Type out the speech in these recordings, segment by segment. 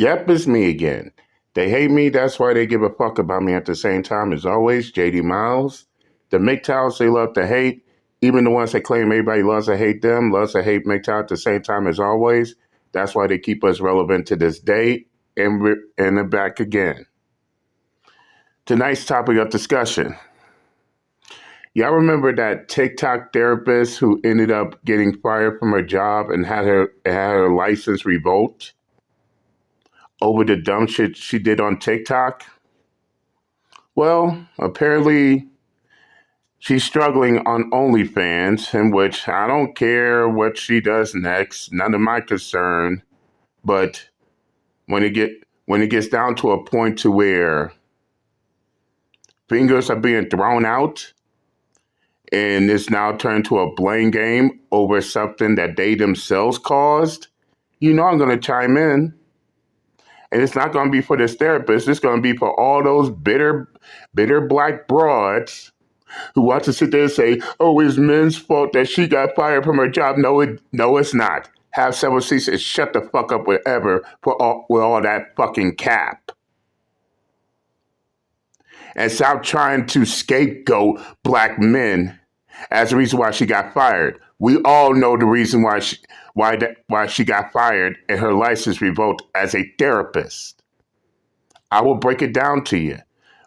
Yep, it's me again. They hate me, that's why they give a fuck about me at the same time. As always, JD Miles. The MGTOWs they love to hate, even the ones that claim everybody loves to hate them, loves to hate MGTOW at the same time as always. That's why they keep us relevant to this day, and we're back again. Tonight's topic of discussion. Y'all remember that TikTok therapist who ended up getting fired from her job and had her license revoked over the dumb shit she did on TikTok? Well, apparently she's struggling on OnlyFans, in which I don't care what she does next, none of my concern. But when it gets down to a point to where fingers are being thrown out, and it's now turned to a blame game over something that they themselves caused, you know I'm going to chime in. And it's not going to be for this therapist. It's going to be for all those bitter black broads who want to sit there and say, oh, it's men's fault that she got fired from her job. No, it's not. Have several seats and shut the fuck up with all that fucking cap. And stop trying to scapegoat black men as the reason why she got fired. We all know the reason why she got fired and her license revoked as a therapist. I will break it down to you.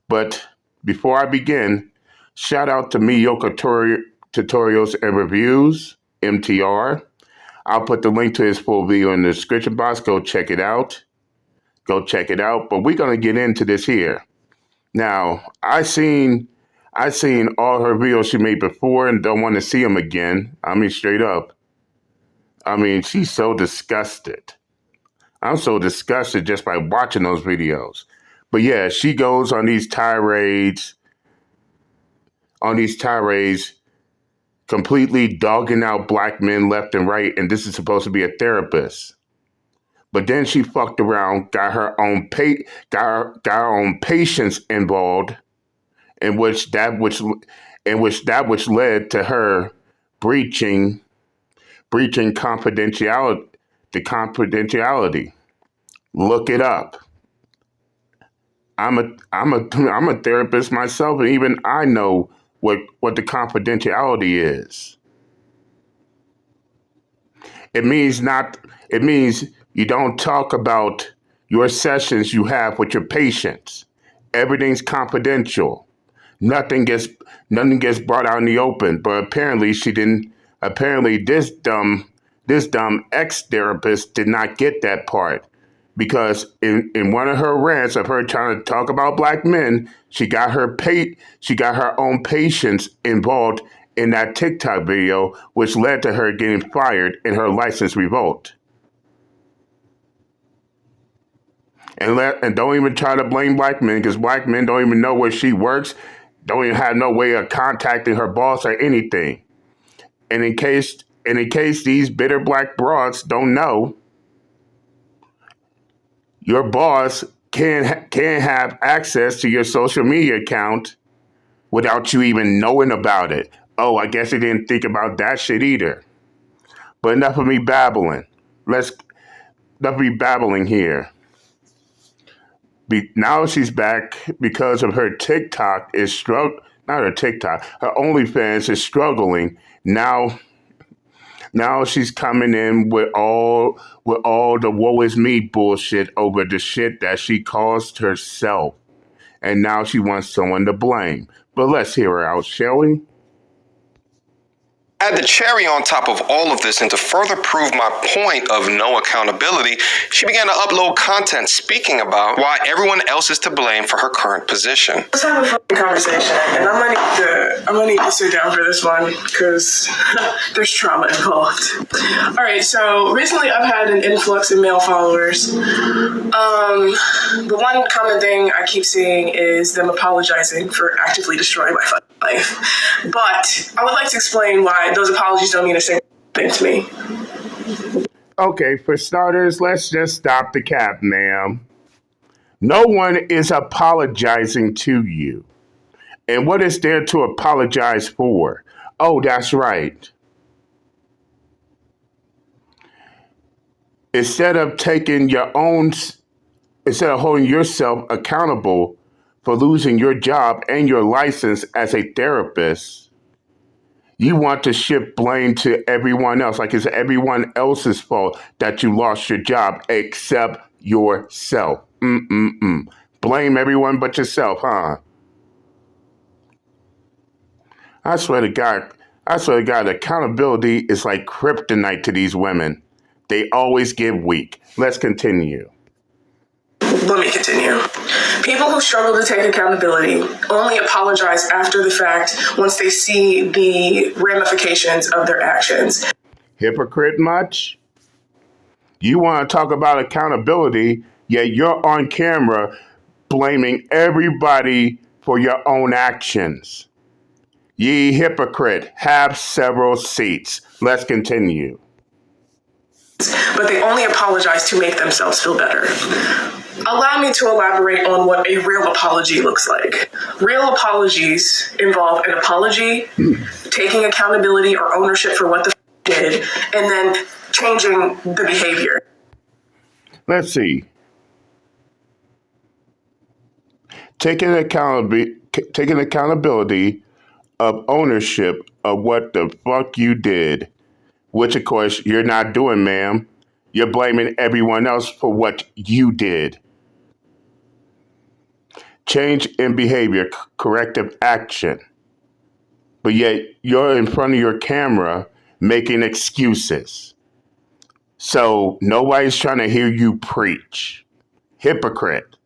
But before I begin, shout out to Mediocre Tutorials and Reviews, MTR. I'll put the link to his full video in the description box. Go check it out. But we're going to get into this here. Now, I seen all her videos she made before and don't want to see them again. I mean, straight up. I mean, she's so disgusted. I'm so disgusted just by watching those videos. But yeah, she goes on these tirades, completely dogging out black men left and right, and this is supposed to be a therapist. But then she fucked around, got her own patients involved, in which led to her breaching confidentiality. Look it up. I'm a therapist myself, and even I know what the confidentiality is. It means you don't talk about your sessions you have with your patients. Everything's confidential. Nothing gets brought out in the open. But apparently she didn't. Apparently this dumb ex-therapist did not get that part. Because in one of her rants of her trying to talk about black men, she got her own patients involved in that TikTok video, which led to her getting fired and her license revoked. And don't even try to blame black men, because black men don't even know where she works, don't even have no way of contacting her boss or anything. And in case these bitter black broads don't know, your boss can have access to your social media account without you even knowing about it. Oh, I guess they didn't think about that shit either. But enough of me babbling. Enough of me babbling here. Now she's back because of her TikTok not her TikTok. Her OnlyFans is struggling. Now she's coming in with all the woe is me bullshit over the shit that she caused herself. And now she wants someone to blame. But let's hear her out, shall we? Add the cherry on top of all of this, and to further prove my point of no accountability, she began to upload content speaking about why everyone else is to blame for her current position. Let's have a fucking conversation, and I'm gonna need to sit down for this one because there's trauma involved. All right, so recently I've had an influx of male followers. The one common thing I keep seeing is them apologizing for actively destroying my fucking life. But I would like to explain why those apologies don't mean a single thing to me. Okay, for starters, let's just stop the cap, ma'am. No one is apologizing to you. And what is there to apologize for? Oh, that's right. Instead of taking your own instead of holding yourself accountable for losing your job and your license as a therapist, you want to shift blame to everyone else, like it's everyone else's fault that you lost your job except yourself. Blame everyone but yourself, huh? I swear to God, accountability is like kryptonite to these women. They always get weak. Let's continue. Let me continue. People who struggle to take accountability only apologize after the fact once they see the ramifications of their actions. Hypocrite much? You want to talk about accountability, yet you're on camera blaming everybody for your own actions. Ye hypocrite, have several seats. Let's continue. But they only apologize to make themselves feel better. Allow me to elaborate on what a real apology looks like. Real apologies involve an apology, taking accountability or ownership for what the did, and then changing the behavior. Let's see. Taking accountability of ownership of what the fuck you did, which of course you're not doing, ma'am. You're blaming everyone else for what you did. Change in behavior, corrective action. But yet you're in front of your camera making excuses. So nobody's trying to hear you preach. Hypocrite.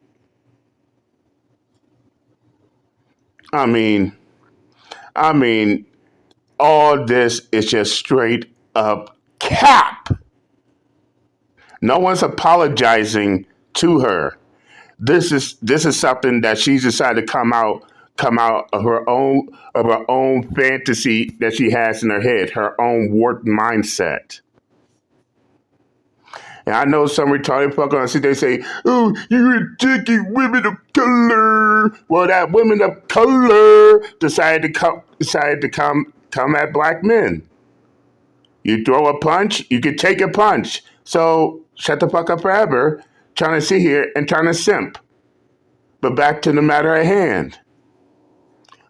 I mean, all this is just straight up cap. No one's apologizing to her. This is something that she's decided to come out of her own fantasy that she has in her head, her own warped mindset. And I know some retarded fucker on see they say, "Oh, you're attacking women of color." Well, that women of color decided to come at black men. You throw a punch, you can take a punch. So shut the fuck up forever, trying to sit here and trying to simp. But back to the matter at hand.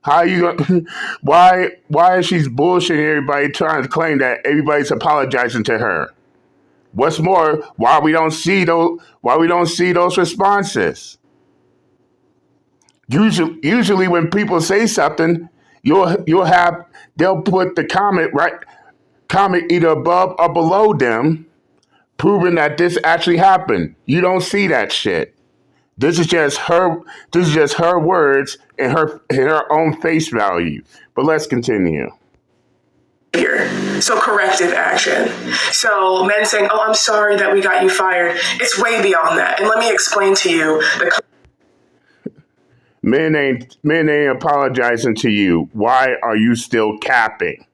How are you going? Why is she bullshitting everybody, trying to claim that everybody's apologizing to her? What's more, why we don't see those responses? Usually when people say something, they'll put the comment either above or below them, proving that this actually happened. You don't see that shit. This is just her words and her own face value. But let's continue. So corrective action. So men saying, "Oh, I'm sorry that we got you fired." It's way beyond that. And let me explain to you the Men ain't apologizing to you. Why are you still capping?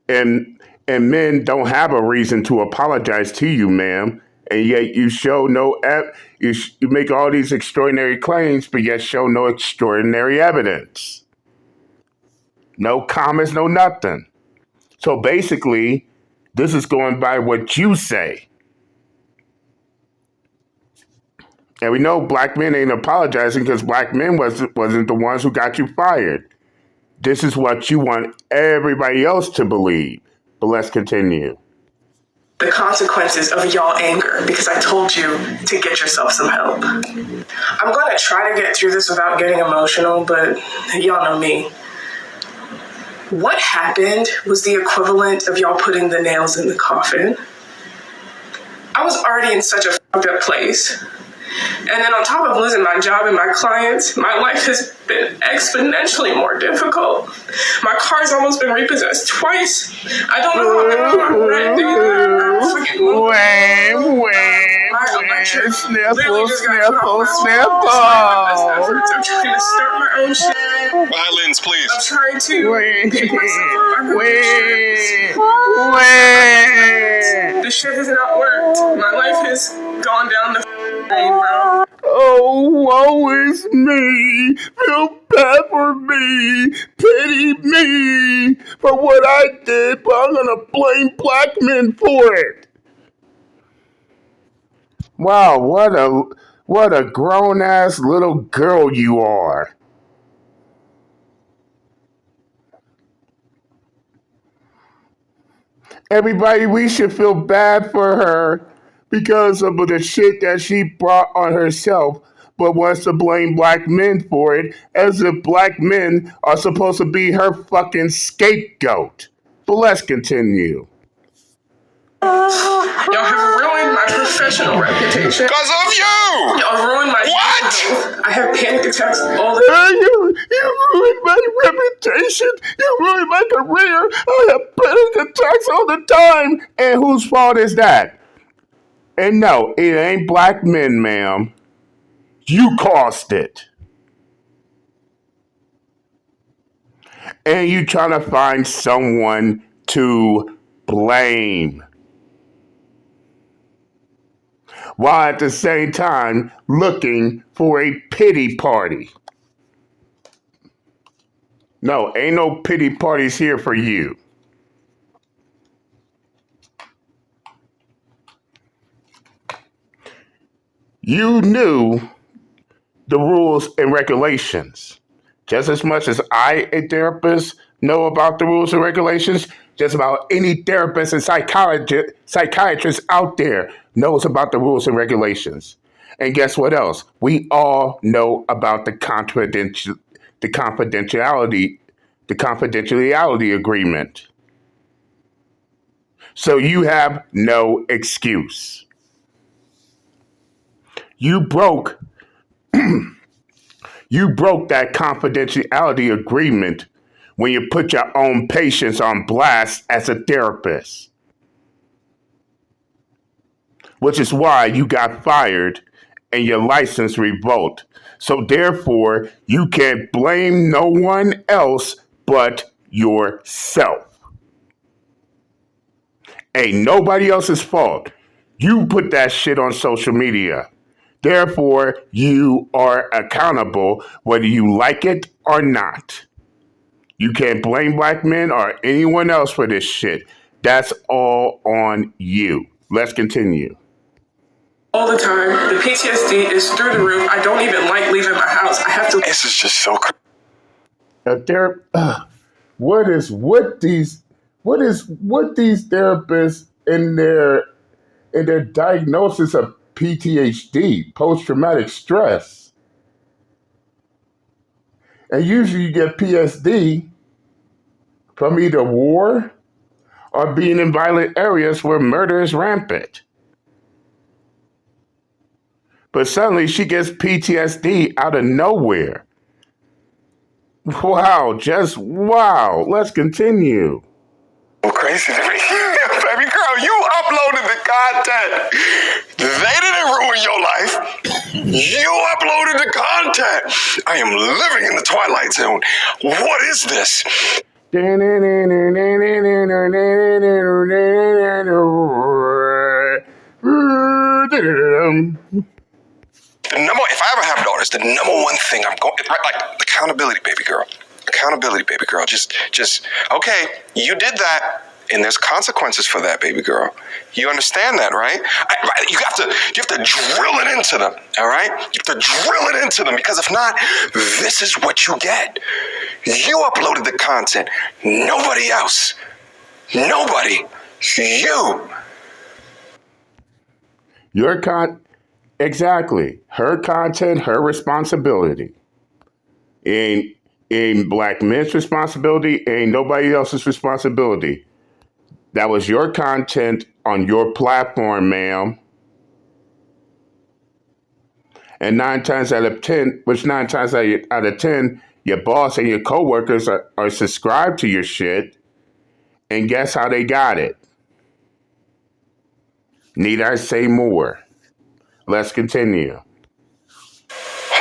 And men don't have a reason to apologize to you, ma'am. And yet you show you make all these extraordinary claims, but yet show no extraordinary evidence. No comments, no nothing. So basically, this is going by what you say. And we know black men ain't apologizing because black men wasn't the ones who got you fired. This is what you want everybody else to believe. But let's continue. The consequences of y'all anger because I told you to get yourself some help. I'm going to try to get through this without getting emotional, but y'all know me. What happened was the equivalent of y'all putting the nails in the coffin. I was already in such a fucked up place. And then on top of losing my job and my clients, my life has been exponentially more difficult. My car's almost been repossessed twice. I don't know how I'm going to my rent. My electric literally just got cut off. I'm trying to start my own shit. Violins, please. I'm trying to pick myself up. This shit has not worked. My life has gone down the drain, bro. Oh, woe is me. Feel bad for me. Pity me for what I did, but I'm going to blame black men for it. Wow, what a grown ass little girl you are. Everybody, we should feel bad for her because of the shit that she brought on herself, but wants to blame black men for it, as if black men are supposed to be her fucking scapegoat. But let's continue. Y'all have ruined my professional reputation. Because of you! Y'all ruined my What? I have panic attacks all the Hey, you ruined my reputation. You ruined my career. I have panic attacks all the time. And whose fault is that? And no, it ain't black men, ma'am. You caused it. And you trying to find someone to blame, while at the same time looking for a pity party. No, ain't no pity parties here for you. You knew the rules and regulations just as much as I, a therapist, know about the rules and regulations. Just about any therapist and psychiatrist out there knows about the rules and regulations. And guess what else? We all know about the confidentiality agreement. So you have no excuse. You broke that confidentiality agreement when you put your own patients on blast as a therapist, which is why you got fired and your license revoked. So therefore, you can't blame no one else but yourself. Ain't nobody else's fault. You put that shit on social media. Therefore, you are accountable whether you like it or not. You can't blame black men or anyone else for this shit. That's all on you. Let's continue. all the time. The PTSD is through the roof. I don't even like leaving my house. I have to. This is just so crazy. What these therapists in their diagnosis of PTSD, post traumatic stress, and usually you get PSD from either war or being in violent areas where murder is rampant. But suddenly she gets PTSD out of nowhere. Wow, just wow. Let's continue. Crazy to me. Baby girl, you uploaded the content. They didn't ruin your life. You uploaded the content. I am living in the Twilight Zone. What is this? If I ever have daughters, the number one thing I'm going, like accountability, baby girl. Accountability, baby girl. Just, okay, you did that, and there's consequences for that, baby girl. You understand that, right? You have to drill it into them, all right? You have to drill it into them, because if not, this is what you get. You uploaded the content. Nobody else. Nobody. You. Exactly. Her content, her responsibility. In black men's responsibility, ain't nobody else's responsibility. That was your content on your platform, ma'am. And 9 times out of 10, your boss and your coworkers are subscribed to your shit. And guess how they got it? Need I say more? Let's continue.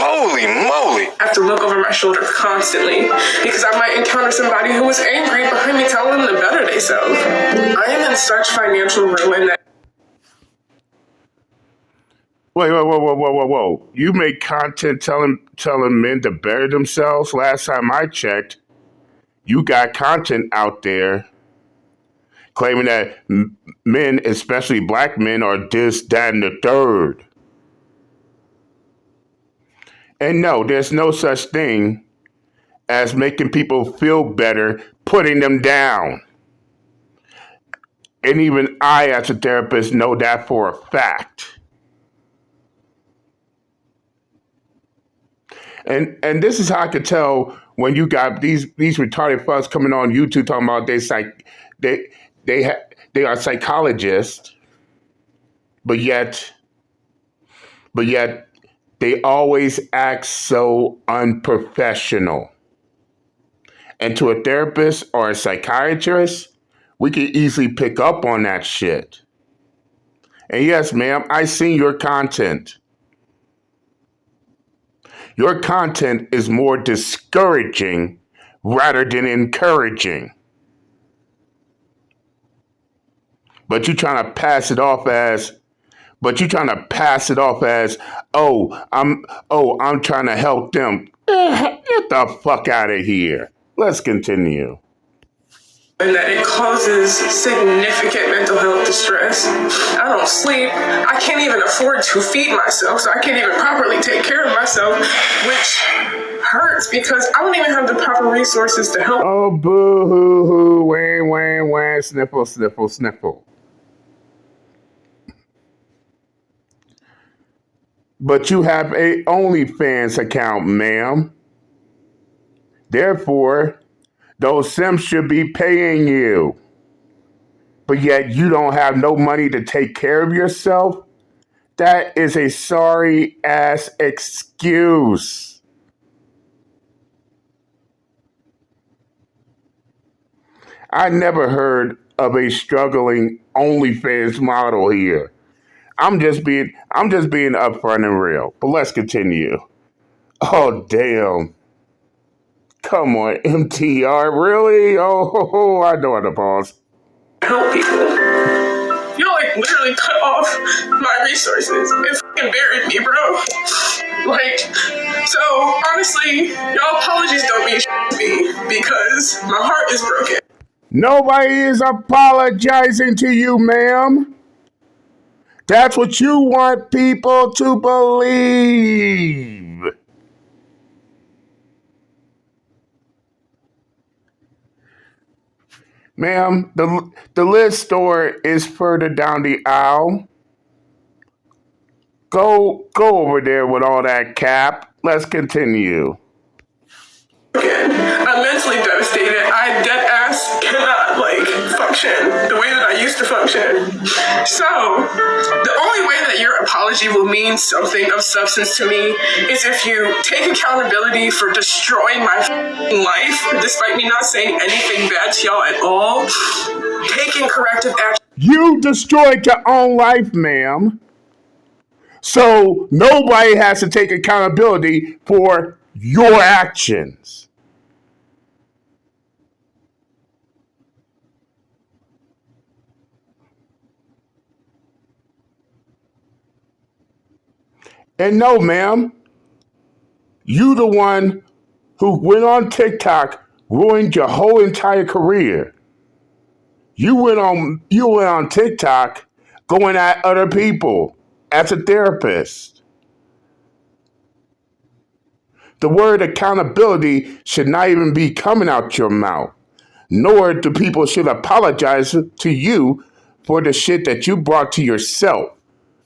Holy moly. I have to look over my shoulder constantly because I might encounter somebody who is angry behind me telling them to better themselves. I am in such financial ruin that. Whoa. You make content telling men to better themselves? Last time I checked, you got content out there claiming that men, especially black men, are this, that, and the third. And no, there's no such thing as making people feel better, putting them down. And even I, as a therapist, know that for a fact. And this is how I could tell when you got these retarded fucks coming on YouTube talking about they are psychologists, but yet they always act so unprofessional. And to a therapist or a psychiatrist, we can easily pick up on that shit. And yes, ma'am, I seen your content. Your content is more discouraging rather than encouraging. But you're trying to pass it off as, I'm trying to help them. Get the fuck out of here. Let's continue. And that it causes significant mental health distress. I don't sleep. I can't even afford to feed myself, so I can't even properly take care of myself, which hurts because I don't even have the proper resources to help. Oh, boo hoo hoo, wah, wah, wah, sniffle, sniffle, sniffle. But you have a OnlyFans account, ma'am. Therefore, those Sims should be paying you. But yet you don't have no money to take care of yourself? That is a sorry ass excuse. I never heard of a struggling OnlyFans model here. I'm just being upfront and real. But let's continue. Oh damn. Come on, MTR, really? Oh, I know how to pause. Help people. Y'all like literally cut off my resources and fucking buried me, bro. Like, so honestly, y'all apologies don't mean shit to me because my heart is broken. Nobody is apologizing to you, ma'am. That's what you want people to believe. Ma'am, the lid store is further down the aisle. Go over there with all that cap. Let's continue. I'm mentally devastated. I dead ass cannot function the way that I used to function. So the only way that your apology will mean something of substance to me is if you take accountability for destroying my life, despite me not saying anything bad to y'all at all. Taking corrective action. You destroyed your own life, ma'am. So nobody has to take accountability for your actions. And no, ma'am, you the one who went on TikTok, ruined your whole entire career. You went on TikTok going at other people as a therapist. The word accountability should not even be coming out your mouth, nor do people should apologize to you for the shit that you brought to yourself.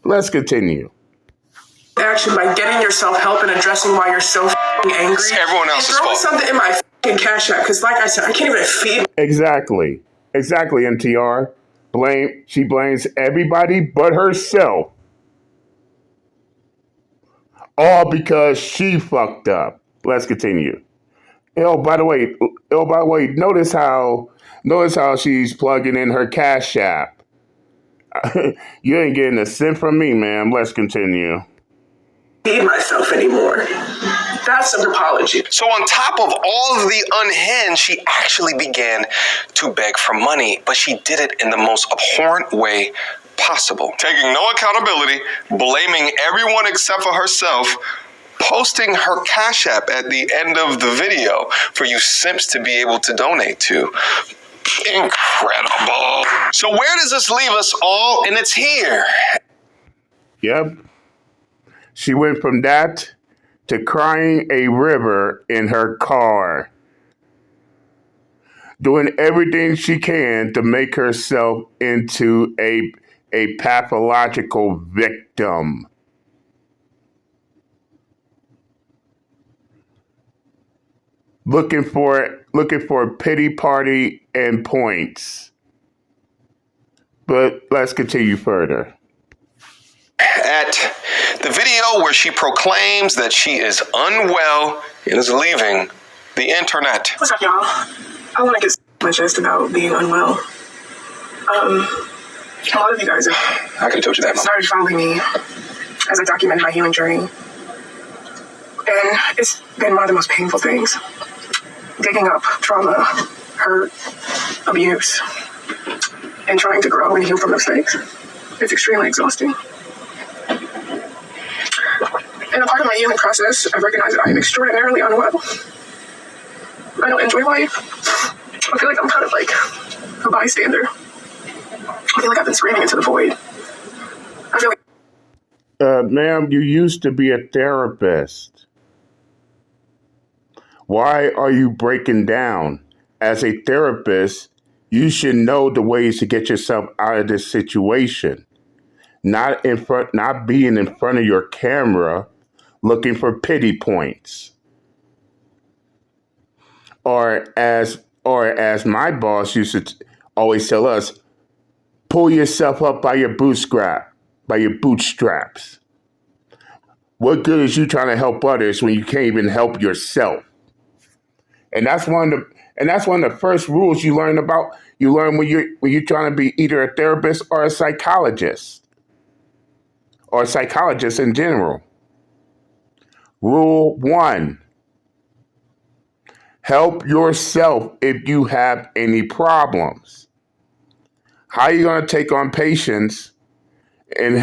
Let's continue. Action by getting yourself help and addressing why you're so angry. It's everyone else's fault. Throwing something in my Cash App, because like I said, I can't even feed. Exactly, MTR. She blames everybody but herself. All because she fucked up. Let's continue. By the way, notice how she's plugging in her Cash App. You ain't getting a cent from me, ma'am. Let's continue. Feed myself anymore. That's an apology. So on top of all of the unhinged, she actually began to beg for money, but she did it in the most abhorrent way possible. Taking no accountability, blaming everyone except for herself, posting her Cash App at the end of the video for you simps to be able to donate to. Incredible. So where does this leave us all? And it's here. Yep. She went from that to crying a river in her car, doing everything she can to make herself into a pathological victim. Looking for pity party and points. But let's continue further. At the video where she proclaims that she is unwell and is leaving the internet. What's up, y'all? I want to get my chest about being unwell. A lot of you guys have I could have told you that, Mom. started following me as I document my healing journey. And it's been one of the most painful things. Digging up trauma, hurt, abuse, and trying to grow and heal from those things. It's extremely exhausting. And a part of my healing process, I've recognized that I am extraordinarily unwell. I don't enjoy life. I feel like I'm kind of like a bystander. I feel like I've been screaming into the void. I feel like Ma'am, you used to be a therapist. Why are you breaking down? As a therapist, you should know the ways to get yourself out of this situation. Not being in front of your camera looking for pity points. Or as my boss used to always tell us, pull yourself up by your bootstraps. What good is you trying to help others when you can't even help yourself? And that's one of the first rules you learn when you're trying to be either a therapist or a psychologist. Or a psychologist in general. Rule 1. Help yourself if you have any problems. How are you going to take on patients and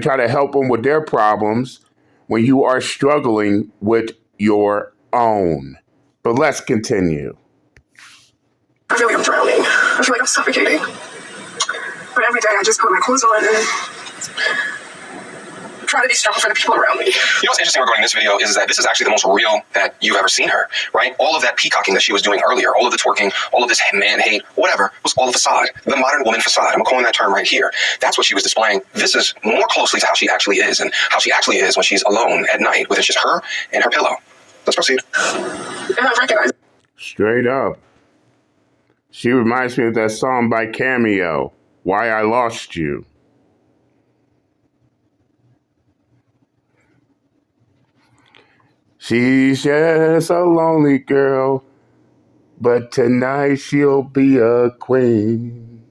try to help them with their problems when you are struggling with your own? But let's continue. I feel like I'm drowning. I feel like I'm suffocating. But every day I just put my clothes on and try to be strong for the people around me. You know what's interesting regarding this video is that this is actually the most real that you've ever seen her, right? All of that peacocking that she was doing earlier, all of the twerking, all of this man hate, whatever, was all a facade. The modern woman facade. I'm calling that term right here. That's what she was displaying. This is more closely to how she actually is and how she actually is when she's alone at night with it's just her and her pillow. Let's proceed. And I recognize Straight up. She reminds me of that song by Cameo, Why I Lost You. She's just a lonely girl, but tonight she'll be a queen,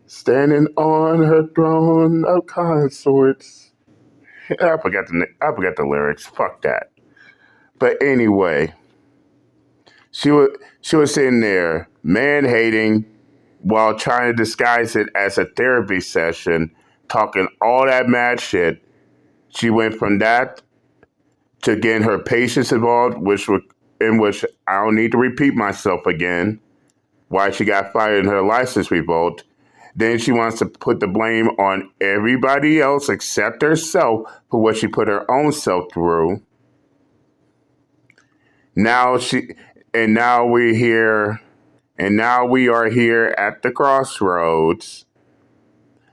standing on her throne of consorts. I forgot the lyrics. Fuck that. But anyway, she was sitting there man-hating while trying to disguise it as a therapy session, talking all that mad shit. She went from that to getting her patients involved, which I don't need to repeat myself again, why she got fired and her license revoked. Then she wants to put the blame on everybody else except herself for what she put her own self through. Now we are here at the crossroads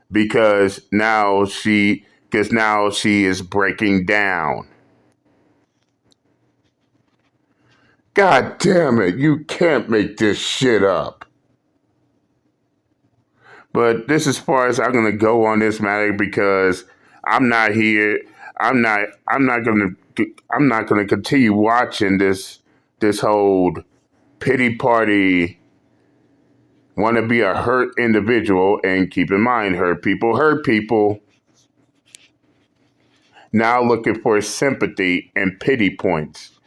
because now she is breaking down. God damn it, you can't make this shit up. But this is as far as I'm gonna go on this matter because I'm not gonna continue watching this whole pity party, want to be a hurt individual, and keep in mind, hurt people, now looking for sympathy and pity points.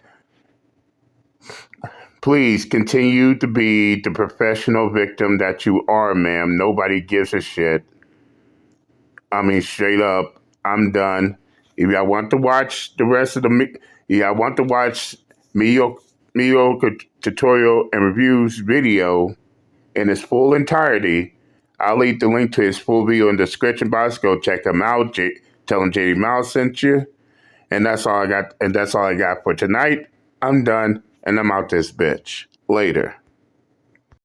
Please continue to be the professional victim that you are, ma'am. Nobody gives a shit. I mean, straight up, I'm done. If y'all want to watch the rest of mediocre tutorial and reviews video in its full entirety, I'll leave the link to his full video in the description box. Go check him out. Tell him JD Miles sent you. And that's all I got. And that's all I got for tonight. I'm done, and I'm out this bitch. Later.